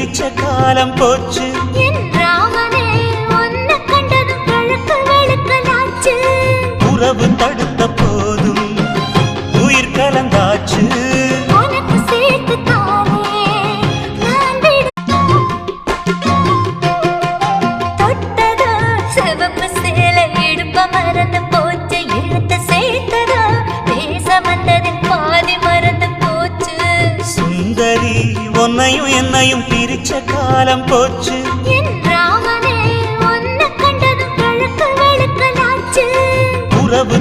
பிரிச்ச காலம் போச்சு. என் ராமனே உன்னை கண்டதும் கழுக்கு வெளுக்கலாச்சு. உறவு தடுத்த போதும் உயிர் கலந்தாச்சு. உனக்கு சேர்த்து தானே நான் தொட்டதோ சிவப்பு சேலை இடுப்ப மறந்து போச்சு. இழுத்து சேர்த்ததோ பேச வந்ததில் பாதி மறந்து போச்சு. சுந்தரி உன்னையும் என்னையும் பிரிச்ச காலம் போச்சு. என் ராமனே உன்னை கண்டதும் கழுக்கு வெளுக்கலாச்சு. உறவு